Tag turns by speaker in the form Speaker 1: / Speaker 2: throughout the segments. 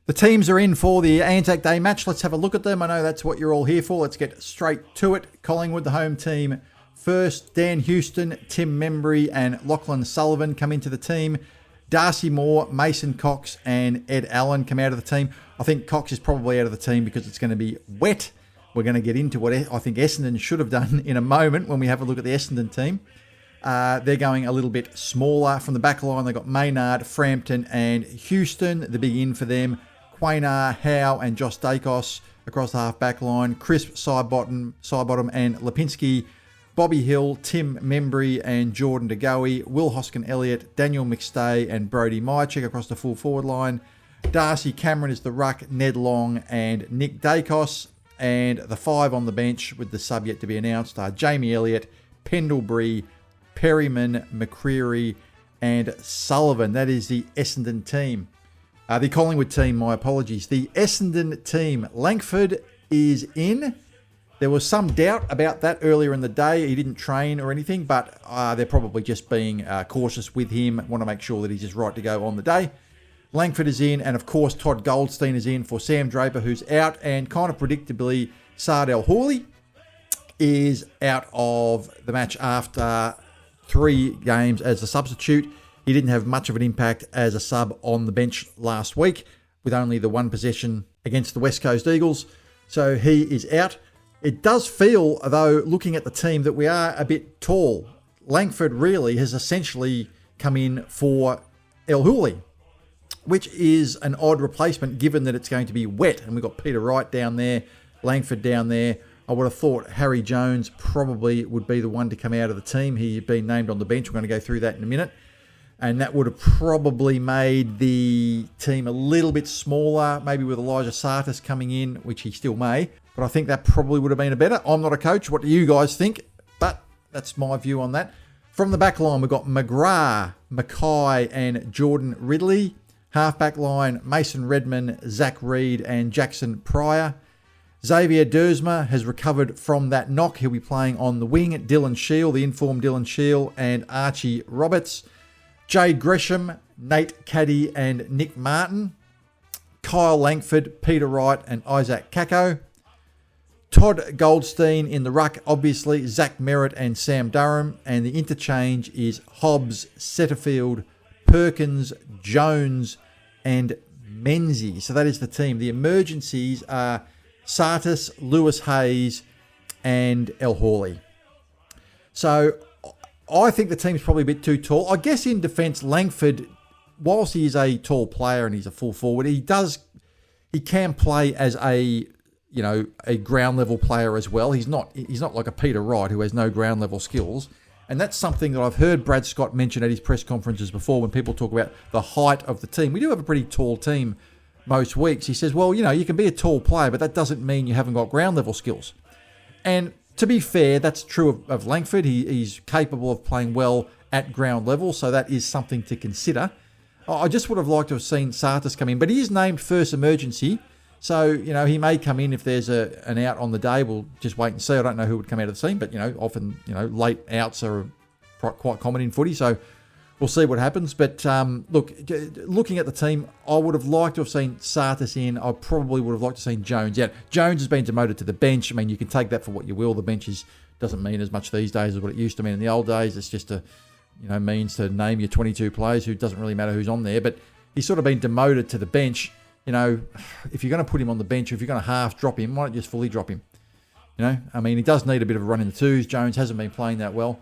Speaker 1: The teams are in for the Anzac Day match. Let's have a look at them. I know that's what you're all here for. Let's get straight to it. Collingwood, the home team. First, Dan Houston, Tim Membry and Lachlan Sullivan come into the team. Darcy Moore, Mason Cox and Ed Allen come out of the team. I think Cox is probably out of the team because it's going to be wet. We're going to get into what I think Essendon should have done in a moment when we have a look at the Essendon team. They're going a little bit smaller. From the back line, they've got Maynard, Frampton and Houston. The big in for them. Quaynar, Howe and Josh Dacos across the half-back line. Crisp, Sidebottom and Lipinski. Bobby Hill, Tim Membry and Jordan DeGoey. Will Hoskin-Elliott, Daniel McStay and Brodie Mychick across the full forward line. Darcy Cameron is the ruck, Ned Long and Nick Dacos. And the five on the bench with the sub yet to be announced are Jamie Elliott, Pendlebury, Perryman, McCreary and Sullivan. That is the Essendon team. The Collingwood team, my apologies. The Essendon team, Langford is in. There was some doubt about that earlier in the day. He didn't train or anything, but they're probably just being cautious with him. Want to make sure that he's just right to go on the day. Langford is in, and of course Todd Goldstein is in for Sam Draper, who's out, and kind of predictably Sardell Hawley is out of the match after 3 games as a substitute. He didn't have much of an impact as a sub on the bench last week with only the 1 possession against the West Coast Eagles. So he is out. It does feel, though, looking at the team, that we are a bit tall. Langford really has essentially come in for El Hooley, which is an odd replacement given that it's going to be wet. And we've got Peter Wright down there, Langford down there. I would have thought Harry Jones probably would be the one to come out of the team. He's been named on the bench. We're going to go through that in a minute. And that would have probably made the team a little bit smaller, maybe with Elijah Sartis coming in, which he still may. But I think that probably would have been a better. I'm not a coach. What do you guys think? But that's my view on that. From the back line, we've got McGrath, Mackay and Jordan Ridley. Half-back line, Mason Redman, Zach Reed and Jackson Pryor. Xavier Dersma has recovered from that knock. He'll be playing on the wing. Dylan Shield, the informed Dylan Shield and Archie Roberts. Jade Gresham, Nate Caddy and Nick Martin. Kyle Langford, Peter Wright and Isaac Kako. Todd Goldstein in the ruck, obviously, Zach Merritt and Sam Durham. And the interchange is Hobbs, Setterfield, Perkins, Jones and Menzies. So that is the team. The emergencies are Sartis, Lewis Hayes and El Hawley. So I think the team's probably a bit too tall. I guess in defence, Langford, whilst he is a tall player and he's a full forward, he can play as a ground level player as well. He's not like a Peter Wright who has no ground level skills. And that's something that I've heard Brad Scott mention at his press conferences before when people talk about the height of the team. We do have a pretty tall team most weeks. He says, well, you can be a tall player, but that doesn't mean you haven't got ground level skills. And to be fair, that's true of Langford. He's capable of playing well at ground level, so that is something to consider. I just would have liked to have seen Sartis come in, but he is named first emergency, so he may come in if there's an out on the day. We'll just wait and see. I don't know who would come out of the team, but often late outs are quite common in footy, so we'll see what happens. But looking at the team, I would have liked to have seen Sartis in. I probably would have liked to have seen Jones out. Jones has been demoted to the bench. I mean, you can take that for what you will. The bench doesn't mean as much these days as what it used to mean in the old days. It's just a means to name your 22 players who doesn't really matter who's on there. But he's sort of been demoted to the bench. If you're going to put him on the bench, or if you're going to half drop him, why not just fully drop him? He does need a bit of a run in the twos. Jones hasn't been playing that well.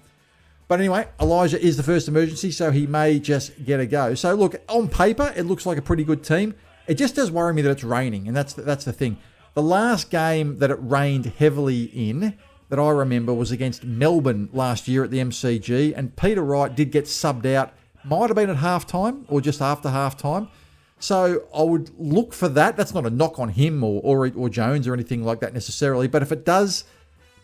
Speaker 1: But anyway, Elijah is the first emergency, so he may just get a go. So look, on paper, it looks like a pretty good team. It just does worry me that it's raining, and that's the thing. The last game that it rained heavily in, that I remember, was against Melbourne last year at the MCG, and Peter Wright did get subbed out. Might have been at halftime or just after halftime. So I would look for that. That's not a knock on him or Jones or anything like that necessarily, but if it does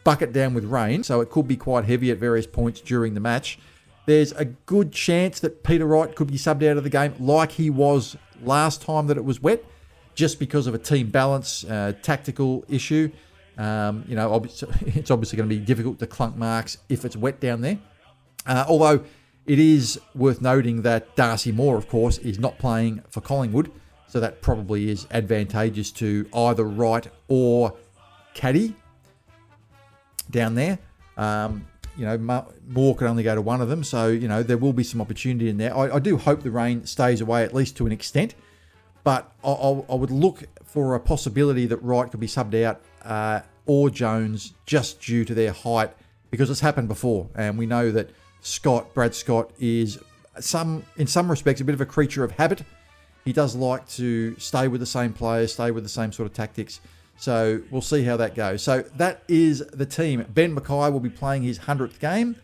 Speaker 1: bucket down with rain, so it could be quite heavy at various points during the match, there's a good chance that Peter Wright could be subbed out of the game like he was last time that it was wet, just because of a team balance, tactical issue. It's obviously going to be difficult to clunk marks if it's wet down there. Although it is worth noting that Darcy Moore, of course, is not playing for Collingwood. So that probably is advantageous to either Wright or Caddy down there. Moore can only go to one of them, so there will be some opportunity in there. I do hope the rain stays away at least to an extent, but I would look for a possibility that Wright could be subbed out or Jones just due to their height, because it's happened before, and we know that Brad Scott is in some respects a bit of a creature of habit. He does like to stay with the same players, stay with the same sort of tactics. So we'll see how that goes. So that is the team. Ben Mackay will be playing his 100th game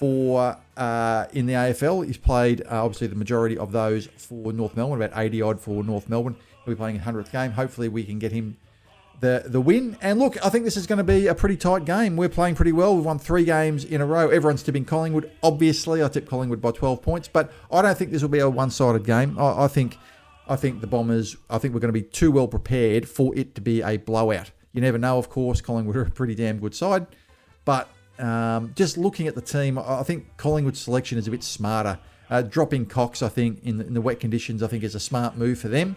Speaker 1: in the AFL. He's played obviously the majority of those for North Melbourne, about 80 odd for North Melbourne. He'll be playing his 100th game. Hopefully we can get him the win. And look, I think this is going to be a pretty tight game. We're playing pretty well. We've won 3 games in a row. Everyone's tipping Collingwood. Obviously, I tipped Collingwood by 12 points, but I don't think this will be a one-sided game. I think the Bombers, we're going to be too well prepared for it to be a blowout. You never know, of course. Collingwood are a pretty damn good side. But just looking at the team, I think Collingwood's selection is a bit smarter. Dropping Cox, I think, in the wet conditions, I think is a smart move for them.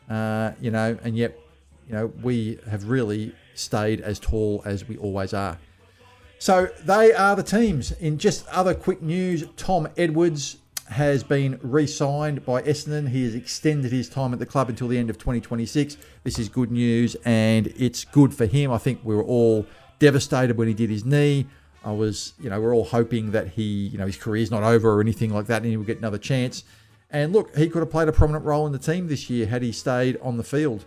Speaker 1: And yet, we have really stayed as tall as we always are. So they are the teams. In just other quick news, Tom Edwards has been re-signed by Essendon. He has extended his time at the club until the end of 2026. This is good news, and it's good for him. I think we were all devastated when he did his knee. We're all hoping that his career's not over or anything like that, and he will get another chance. And look, he could have played a prominent role in the team this year had he stayed on the field.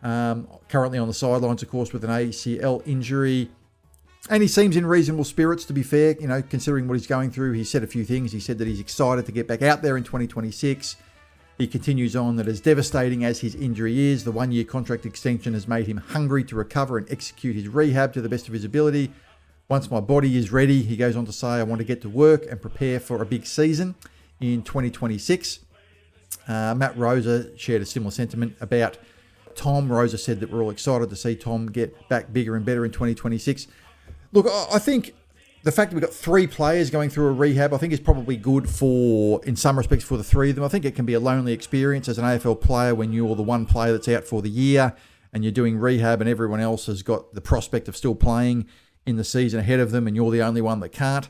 Speaker 1: Currently on the sidelines, of course, with an ACL injury. And he seems in reasonable spirits, to be fair, considering what he's going through. He said a few things. He said that he's excited to get back out there in 2026. He continues on that as devastating as his injury is, the 1-year contract extension has made him hungry to recover and execute his rehab to the best of his ability. Once my body is ready, he goes on to say, I want to get to work and prepare for a big season in 2026. Matt Rosa shared a similar sentiment about Tom. Rosa said that we're all excited to see Tom get back bigger and better in 2026. Look, I think the fact that we've got 3 players going through a rehab, I think is probably good in some respects, for the 3 of them. I think it can be a lonely experience as an AFL player when you're the one player that's out for the year and you're doing rehab and everyone else has got the prospect of still playing in the season ahead of them and you're the only one that can't.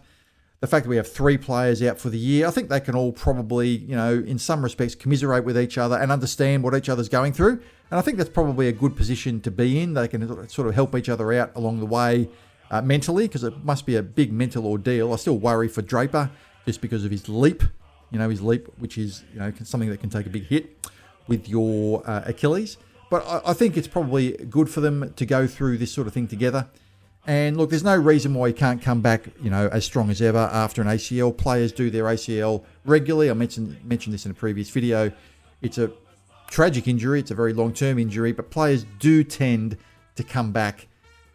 Speaker 1: The fact that we have 3 players out for the year, I think they can all probably, in some respects, commiserate with each other and understand what each other's going through. And I think that's probably a good position to be in. They can sort of help each other out along the way mentally, because it must be a big mental ordeal. I still worry for Draper just because of his leap, which is, something that can take a big hit with your Achilles. But I think it's probably good for them to go through this sort of thing together. And look, there's no reason why he can't come back, as strong as ever after an ACL. Players do their ACL regularly. I mentioned this in a previous video. It's a tragic injury. It's a very long-term injury, but players do tend to come back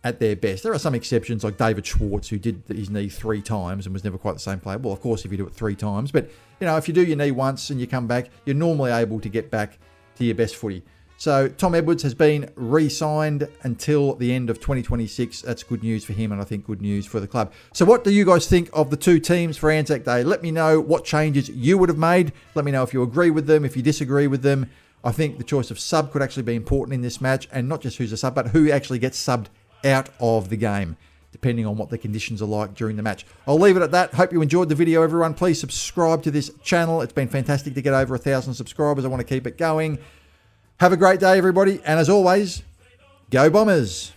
Speaker 1: at their best. There are some exceptions, like David Schwartz, who did his knee 3 times and was never quite the same player. Well, of course, if you do it 3 times. But, if you do your knee once and you come back, you're normally able to get back to your best footy. So Tom Edwards has been re-signed until the end of 2026. That's good news for him, and I think good news for the club. So what do you guys think of the 2 teams for Anzac Day? Let me know what changes you would have made. Let me know if you agree with them, if you disagree with them. I think the choice of sub could actually be important in this match, and not just who's a sub, but who actually gets subbed out of the game, depending on what the conditions are like during the match. I'll leave it at that. Hope you enjoyed the video, everyone. Please subscribe to this channel. It's been fantastic to get over 1,000 subscribers. I want to keep it going. Have a great day, everybody. And as always, go Bombers.